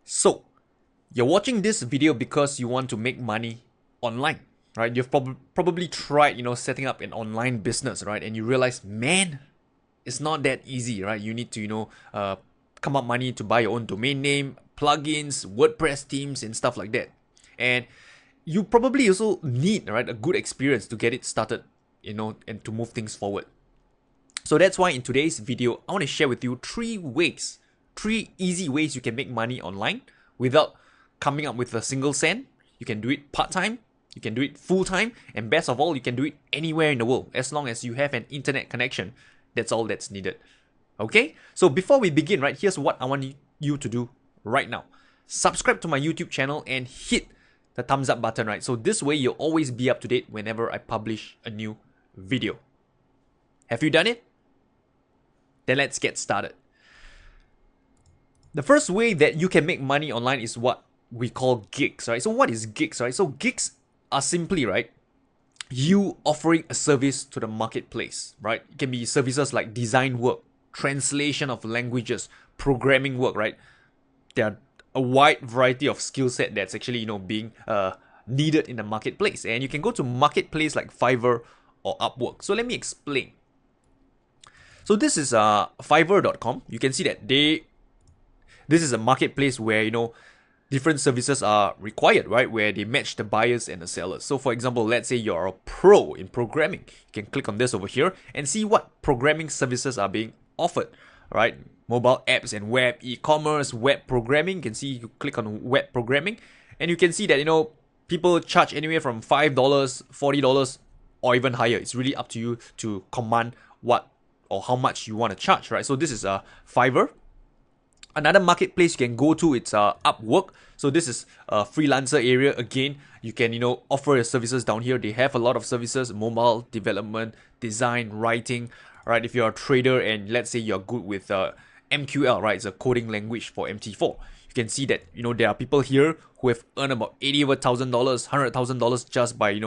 So, you're watching this video because you want to make money online, right? You've probably tried, setting up an online business, right? And you realize, man, it's not that easy, right? You need to, come up money to buy your own domain name, plugins, WordPress themes, and stuff like that. And you probably also need, right, a good experience to get it started, and to move things forward. So that's why in today's video, I want to share with you three easy ways you can make money online without coming up with a single cent. You can do it part-time, you can do it full-time, and best of all, you can do it anywhere in the world as long as you have an internet connection. That's all that's needed. Okay? So before we begin, right, here's what I want you to do right now. Subscribe to my YouTube channel and hit the thumbs up button, right? So this way you'll always be up to date whenever I publish a new video. Have you done it? Then let's get started. The first way that you can make money online is what we call gigs, right? So what is gigs, right? So gigs are simply, right, you offering a service to the marketplace, right? It can be services like design work, translation of languages, programming work, right? There are a wide variety of skill set that's actually, being needed in the marketplace. And you can go to marketplace like Fiverr or Upwork. So let me explain. So this is Fiverr.com. You can see that this is a marketplace where, different services are required, right? Where they match the buyers and the sellers. So for example, let's say you're a pro in programming. You can click on this over here and see what programming services are being offered, right? Mobile apps and web, e-commerce, web programming. You can see, you click on web programming and you can see that, people charge anywhere from $5, $40 or even higher. It's really up to you to command what or how much you want to charge, right? So this is Fiverr. Another marketplace you can go to, it's Upwork. So this is a freelancer area. Again, you can, offer your services down here. They have a lot of services: mobile development, design, writing, right? If you're a trader and let's say you're good with MQL, right? It's a coding language for MT4. You can see that, there are people here who have earned about $80,000, $100,000 just by,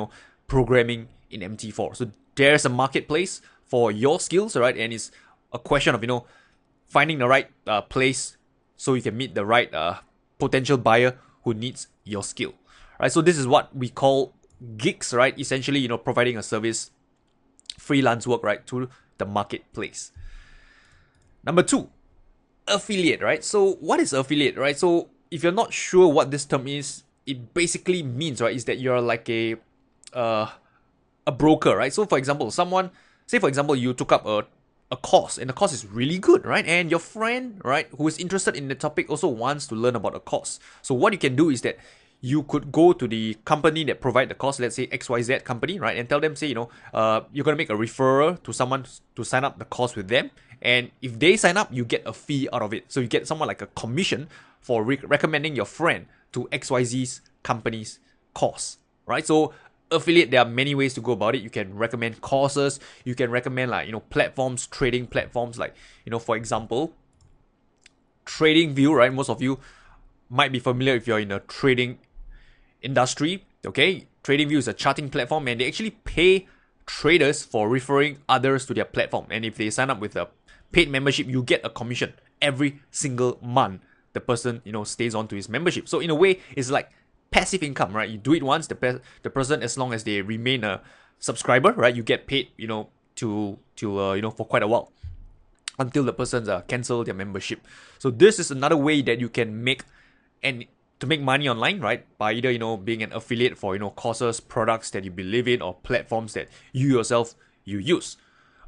programming in MT4. So there's a marketplace for your skills, right? And it's a question of, finding the right place so you can meet the right potential buyer who needs your skill, right? So this is what we call gigs, right? Essentially, providing a service, freelance work, right, to the marketplace. Number 2, affiliate, right? So what is affiliate, right? So if you're not sure what this term is, it basically means, right, is that you're like a broker, right? So for example, you took up a course and the course is really good, right? And your friend, right, who is interested in the topic also wants to learn about the course. So what you can do is that you could go to the company that provide the course, let's say XYZ company, right? And tell them, say, you're going to make a referral to someone to sign up the course with them. And if they sign up, you get a fee out of it. So you get someone like a commission for recommending your friend to XYZ's company's course, right? So affiliate, there are many ways to go about it. You can recommend courses, you can recommend platforms, trading platforms like, for example, TradingView, right? Most of you might be familiar if you're in a trading industry, okay? TradingView is a charting platform and they actually pay traders for referring others to their platform. And if they sign up with a paid membership, you get a commission every single month. The person, stays on to his membership. So in a way, it's like passive income, right? You do it once, the person, as long as they remain a subscriber, right, you get paid, for quite a while until the person's cancel their membership. So this is another way that you can make money online, right? By either being an affiliate for courses, products that you believe in, or platforms that you yourself use.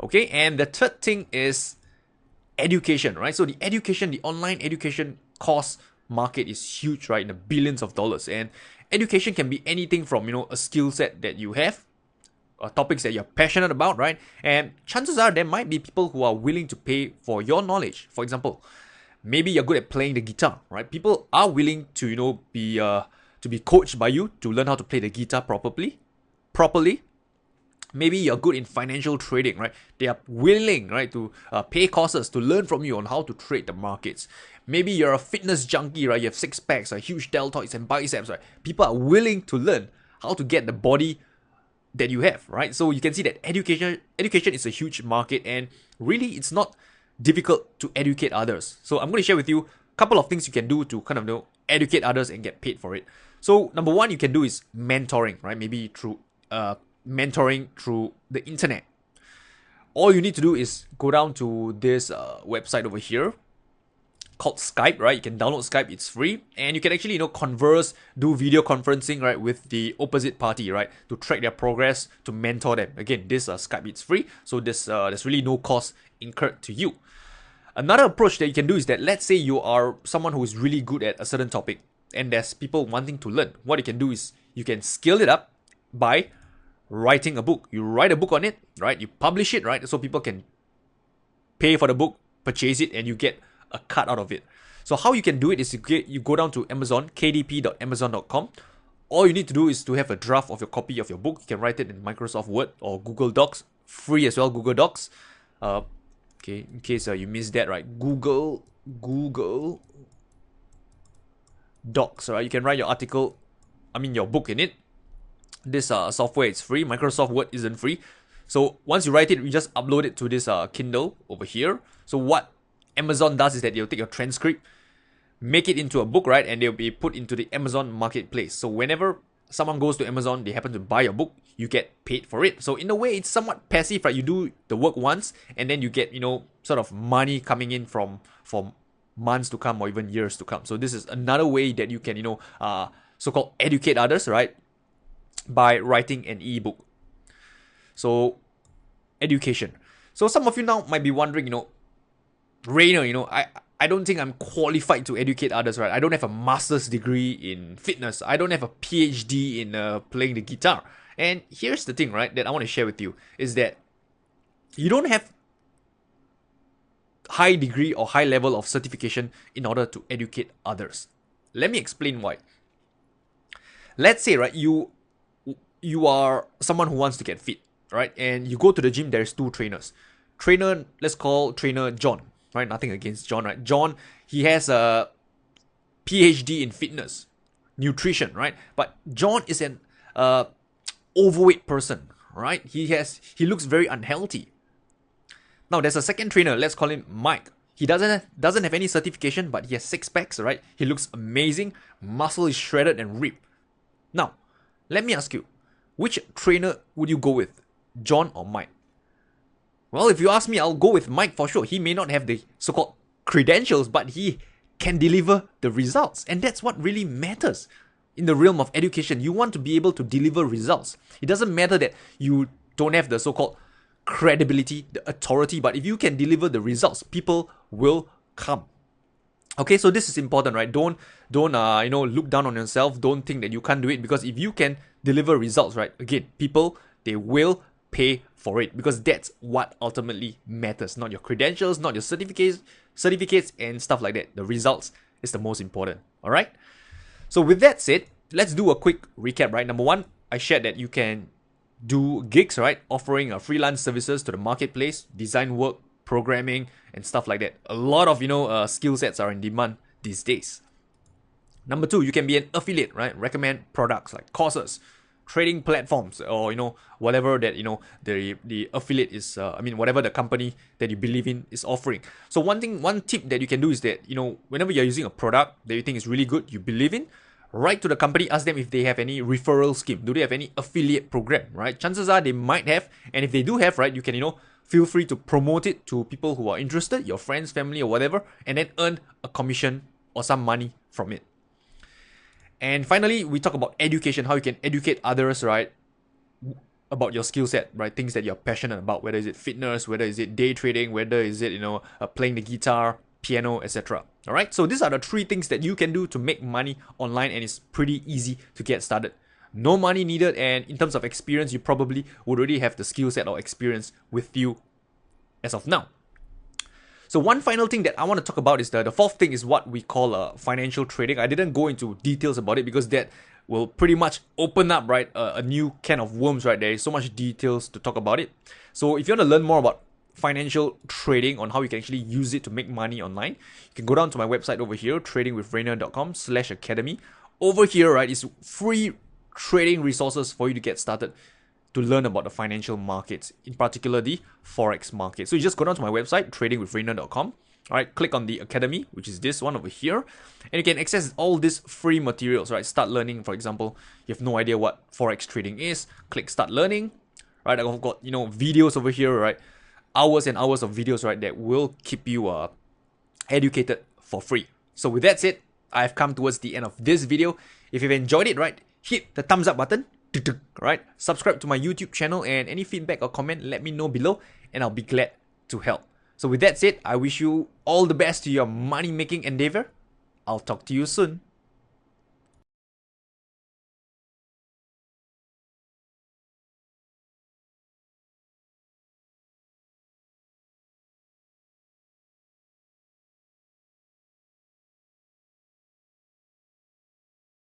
Okay, and the third thing is education, right? So the online education course market is huge, right? In the billions of dollars. And education can be anything from, a skill set that you have, topics that you're passionate about, right? And chances are there might be people who are willing to pay for your knowledge. For example, maybe you're good at playing the guitar, right? People are willing to, be coached by you to learn how to play the guitar properly. Maybe you're good in financial trading, right? They are willing, right, to pay courses to learn from you on how to trade the markets. Maybe you're a fitness junkie, right? You have six packs, huge deltoids and biceps, right? People are willing to learn how to get the body that you have, right? So you can see that education is a huge market, and really it's not difficult to educate others. So I'm going to share with you a couple of things you can do to kind of educate others and get paid for it. So number one you can do is mentoring, right? Maybe through mentoring through the internet. All you need to do is go down to this website over here called Skype, right? You can download Skype, it's free, and you can actually, converse, do video conferencing, right, with the opposite party, right, to track their progress, to mentor them. Again, this Skype, it's free, so there's really no cost incurred to you. Another approach that you can do is that, let's say you are someone who is really good at a certain topic, and there's people wanting to learn. What you can do is you can scale it up by writing a book. You write a book on it, right? You publish it, right? So people can pay for the book, purchase it, and you get a cut out of it. So how you can do it is you go down to Amazon, kdp.amazon.com. All you need to do is to have a draft of your copy of your book. You can write it in Microsoft Word or Google Docs, free as well, Google Docs. Okay, in case you missed that, right? Google Docs, right? You can write your book in it. This software is free. Microsoft Word isn't free. So once you write it, you just upload it to this Kindle over here. So what Amazon does is that they'll take your transcript, make it into a book, right? And they'll be put into the Amazon marketplace. So whenever someone goes to Amazon, they happen to buy your book, you get paid for it. So in a way, it's somewhat passive, right? You do the work once and then you get, sort of money coming in from months to come or even years to come. So this is another way that you can, so-called educate others, right? By writing an ebook. So education. So some of you now might be wondering, Rayner, I don't think I'm qualified to educate others, right? I don't have a master's degree in fitness. I don't have a PhD in playing the guitar. And here's the thing, right, that I want to share with you is that you don't have high degree or high level of certification in order to educate others. Let me explain why. Let's say, right, you are someone who wants to get fit, right? And you go to the gym, there's two trainers. Let's call trainer John. Right, nothing against John, right? John, he has a PhD in fitness, nutrition, right? But John is an overweight person, right? He looks very unhealthy. Now there's a second trainer, let's call him Mike. He doesn't have any certification, but he has 6 packs, right? He looks amazing, muscle is shredded and ripped. Now, let me ask you, which trainer would you go with, John or Mike? Well, if you ask me, I'll go with Mike for sure. He may not have the so-called credentials, but he can deliver the results. And that's what really matters in the realm of education. You want to be able to deliver results. It doesn't matter that you don't have the so-called credibility, the authority, but if you can deliver the results, people will come. Okay, so this is important, right? Don't look down on yourself. Don't think that you can't do it, because if you can deliver results, right? Again, people, they will pay for it, because that's what ultimately matters, not your credentials, not your certificates and stuff like that. The results is the most important. All right. So with that said, let's do a quick recap, right? Number one, I shared that you can do gigs, right? Offering freelance services to the marketplace, design work, programming, and stuff like that. A lot of skill sets are in demand these days. Number two, you can be an affiliate, right? Recommend products like courses, trading platforms, or whatever that the affiliate is, whatever the company that you believe in is offering. So one tip that you can do is that whenever you're using a product that you think is really good, you believe in, write to the company, ask them if they have any referral scheme. Do they have any affiliate program, right? Chances are they might have, and if they do have, right, you can feel free to promote it to people who are interested, your friends, family, or whatever, and then earn a commission or some money from it. And finally, we talk about education, how you can educate others, right, about your skill set, right? Things that you're passionate about, whether is it fitness, whether is it day trading, whether is it, playing the guitar, piano, etc. All right. So these are the 3 things that you can do to make money online, and it's pretty easy to get started. No money needed, and in terms of experience, you probably would already have the skill set or experience with you as of now. So one final thing that I want to talk about is the 4th thing is what we call financial trading. I didn't go into details about it because that will pretty much open up, right, a new can of worms, right? There is so much details to talk about it. So if you want to learn more about financial trading, on how you can actually use it to make money online, you can go down to my website over here, tradingwithrayner.com/academy. Over here, right, is free trading resources for you to get started to learn about the financial markets, in particular the forex market. So you just go down to my website, tradingwithrayner.com, Alright, click on the academy, which is this one over here, and you can access all these free materials, right? Start learning, for example, you have no idea what forex trading is, click start learning, right? I've got, videos over here, right? Hours and hours of videos, right, that will keep you educated for free. So with that said, I've come towards the end of this video. If you've enjoyed it, right, hit the thumbs up button, right? Subscribe to my YouTube channel, and any feedback or comment, let me know below, and I'll be glad to help. So with that said, I wish you all the best to your money-making endeavor. I'll talk to you soon.